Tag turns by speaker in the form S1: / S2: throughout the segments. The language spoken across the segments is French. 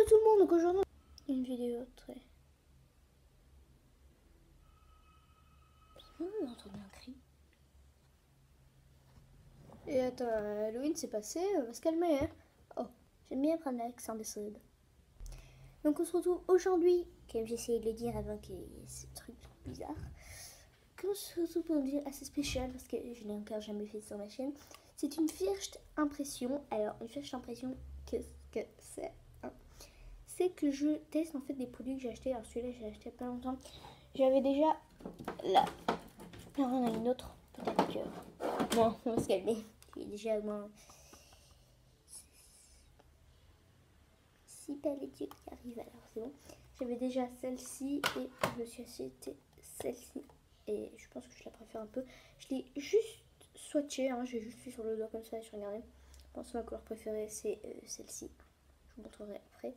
S1: tout le monde, donc aujourd'hui une vidéo très... On a entendu un cri. Et attends, Halloween c'est passé, on va se calmer hein. Oh, j'aime bien prendre l'accent des sud. Donc on se retrouve aujourd'hui, comme j'ai essayé de le dire avant qu'il y ait ce truc bizarre, qu'on se retrouve pour une vidéo assez spéciale parce que je n'ai encore jamais fait sur ma chaîne. C'est une first impression. Alors une first impression, qu'est-ce que c'est hein? C'est que je teste en fait des produits que j'ai achetés. Alors celui-là j'ai acheté il n'y a pas longtemps. J'avais déjà là. Alors on a une autre, peut-être que... Bon, on va se calmer. Il y a déjà au moins 6 palettes qui arrivent, alors c'est bon. J'avais déjà celle-ci et je me suis acheté celle-ci. Et je pense que je la préfère un peu. Je l'ai juste swatché, hein, j'ai juste fait sur le doigt comme ça, je regardais. Je pense que ma couleur préférée c'est celle-ci. Je vous montrerai après.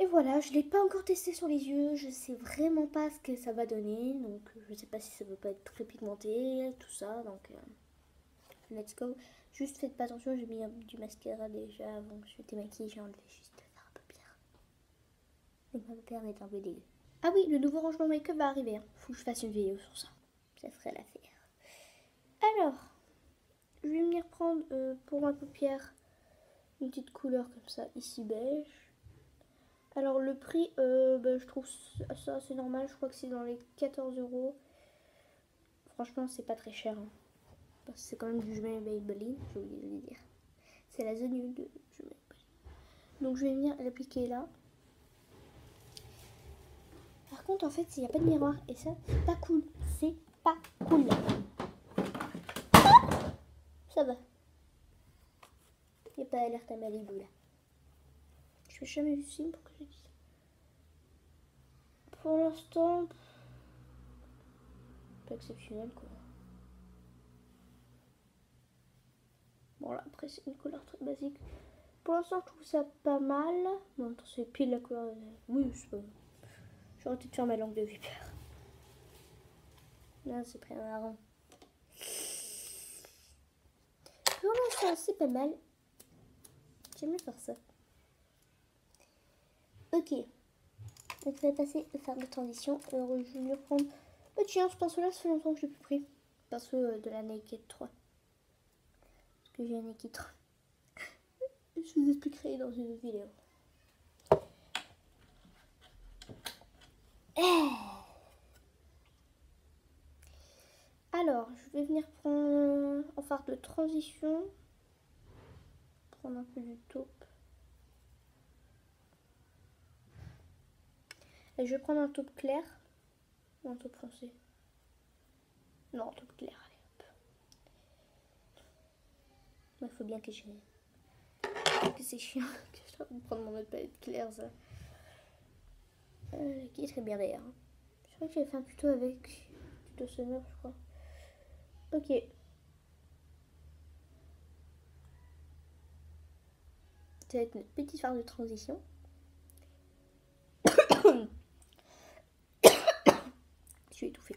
S1: Et voilà, je ne l'ai pas encore testé sur les yeux, je sais vraiment pas ce que ça va donner. Donc je sais pas si ça ne veut pas être très pigmenté, tout ça. Donc let's go. Juste faites pas attention, j'ai mis du mascara déjà avant que je m'étais maquillée, j'ai enlevé juste faire un paupière. Et ma paupière est un peu dégueu. Ah oui, le nouveau rangement make-up va arriver. Hein. Faut que je fasse une vidéo sur ça. Ça ferait l'affaire. Alors, je vais venir prendre pour ma paupière une petite couleur comme ça, ici beige. Alors le prix, je trouve ça assez normal. Je crois que c'est dans les 14 €. Franchement, c'est pas très cher. Hein. Parce que c'est quand même du Jumeirah Maybelline, j'ai oublié de le dire. C'est la zone de Jumeirah Maybelline. Donc je vais venir l'appliquer là. Par contre, en fait, il n'y a pas de miroir. Et ça, c'est pas cool. C'est pas cool. Ça va. Il n'y a pas alerte à Malibu là. Je n'ai jamais vu ce film pour que je dise ça. Pour l'instant, pas exceptionnel quoi. Bon là, après c'est une couleur très basique. Pour l'instant, je trouve ça pas mal. Bon, attends, c'est pile la couleur. Oui, c'est pas... J'aurais dû faire ma langue de vipère. Là, c'est très marrant. Pour l'instant, c'est pas mal. J'aime bien faire ça. Ok. Donc, je vais passer à faire de transition. Alors, je vais venir prendre... Oh, tiens, ce pinceau-là, ça fait longtemps que je l'ai plus pris. Pinceau de la Naked 3. Parce que j'ai un Naked 3. Je vous expliquerai dans une autre vidéo. Alors, je vais venir prendre en phare de transition. Prendre un peu du taupe. Et je vais prendre un taupe clair. Ou un taupe foncé. Non, taupe clair, allez hop. Il faut bien que je... Que c'est chiant que je dois prendre mon autre palette claire, ça. Qui est très bien d'ailleurs. Je crois que j'avais fait un tuto avec tuto sonore, je crois. Ok. Ça va être une petite phase de transition. Je suis étouffée.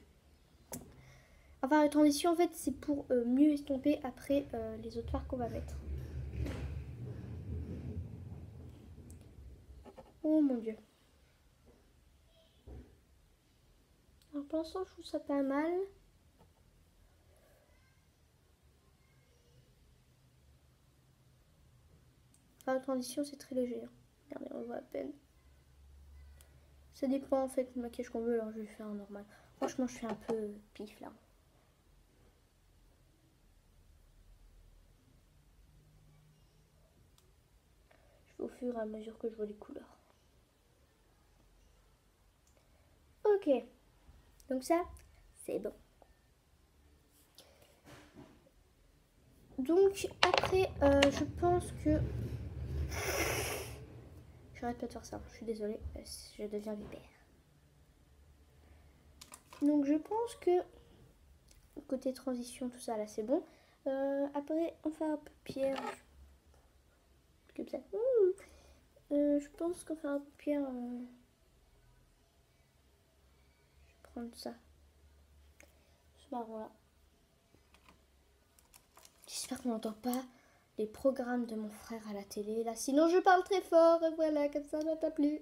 S1: Enfin, la transition, en fait, c'est pour mieux estomper après les autres fards qu'on va mettre. Oh mon dieu. Alors pour l'instant, je trouve ça pas mal. Enfin, la transition, c'est très léger. Regardez, on voit à peine. Ça dépend en fait du maquillage qu'on veut, alors je vais faire un normal. Franchement, je fais un peu pif là. Je fais au fur et à mesure que je vois les couleurs. Ok. Donc ça, c'est bon. Donc après, je pense que... J'arrête pas de faire ça, je suis désolée, je deviens vipère. Donc je pense que côté transition, tout ça là c'est bon. Après, on fait un peu pierre. Comme ça. Je pense qu'on fait un peu pierre. Je vais prendre ça. Ce marron là. J'espère qu'on n'entend pas les programmes de mon frère à la télé. Là, sinon je parle très fort. Et voilà, comme ça, n'a pas plu.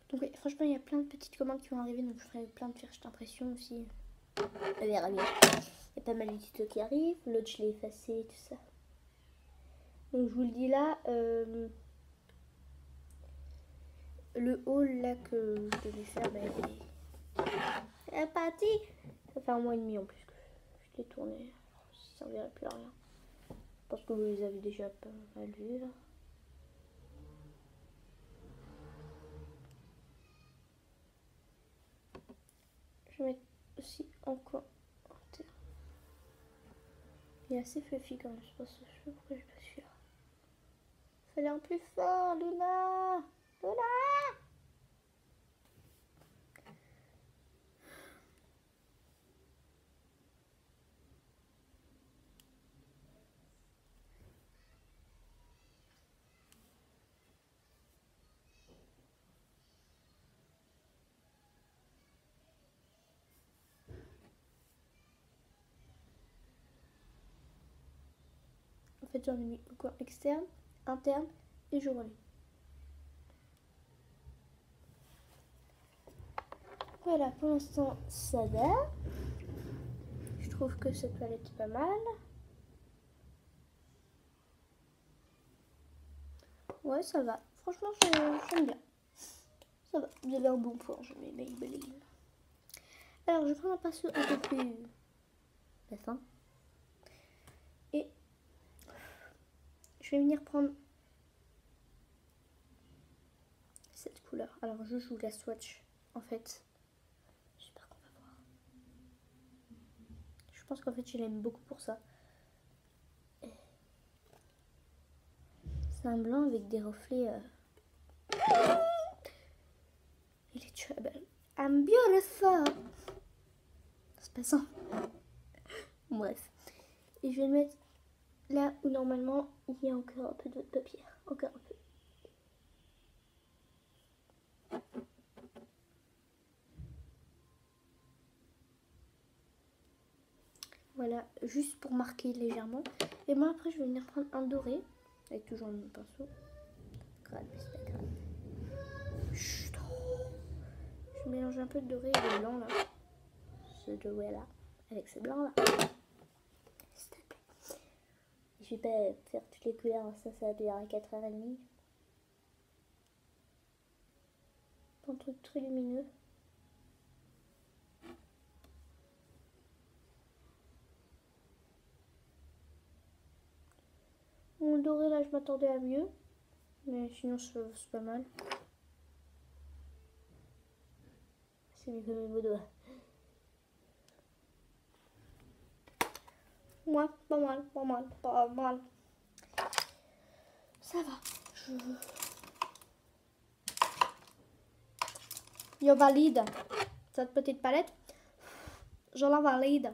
S1: Donc oui, franchement, il y a plein de petites commandes qui vont arriver. Donc je ferai plein de fiches d'impression aussi. On verra bien. Il y a pas mal de tutos qui arrivent. L'autre, je l'ai effacé, tout ça. Donc je vous le dis là. Le haul là que je devais faire, ben, il est parti. Ça fait 1 mois et demi en plus que je l'ai tourné. Ça ne servirait plus à rien. Parce que vous les avez déjà pas mal vus là. Je vais mettre aussi en commentaire. Il est assez fluffy quand même, je pense. Je sais pas pourquoi je pas celui-là. Fallait un plus fort, Luna. Luna. En fait, j'en ai mis au coin externe, interne et je relis. Voilà, pour l'instant, ça va. Je trouve que cette palette est pas mal. Ouais, ça va. Franchement, j'aime bien. Ça va. Vous avez un bon point, je mets Maybelline. Alors, je prends un pinceau un peu plus fin. Et je vais venir prendre cette couleur. Alors, je joue la swatch, en fait. J'espère qu'on va voir. Je pense qu'en fait, je l'aime beaucoup pour ça. C'est un blanc avec des reflets. Il est trouble. I'm beautiful. C'est pas ça. Bref. Et je vais le mettre là où normalement il y a encore un peu de papier. Encore un peu. Voilà, juste pour marquer légèrement. Et moi après je vais venir prendre un doré. Avec toujours le même pinceau. Grave, c'est pas grave. Chut. Je mélange un peu de doré et de blanc là. Ce doré là. Avec ce blanc là. S'il te plaît. Je vais pas faire toutes les couleurs. Ça va durer 4h30. Un truc très lumineux. Mon doré là je m'attendais à mieux. Mais sinon c'est pas mal. C'est mieux que mes beaux doigts. Ouais, pas mal, pas mal, pas mal. Ça va. Je valide cette petite palette. Je la valide.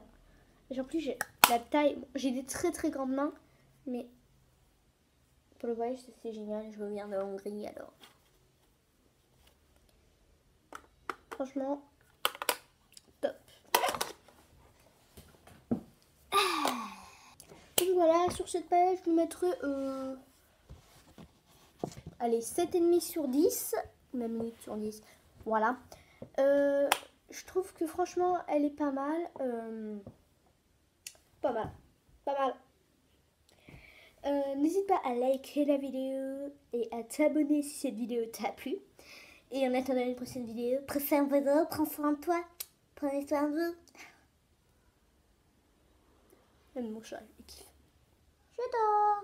S1: Et en plus j'ai la taille. J'ai des très très grandes mains. Mais pour le voyage c'est génial. Je reviens de Hongrie alors. Franchement, top. Donc voilà, sur cette page, je vous mettrai allez, 7,5 sur 10. Même 8 sur 10. Voilà. Je trouve que franchement, elle est pas mal. Pas mal. Pas mal. N'hésite pas à liker la vidéo et à t'abonner si cette vidéo t'a plu. Et en attendant une prochaine vidéo, prends soin de toi. Prenez soin de vous. Même mon chat, il kiffe. Je dors.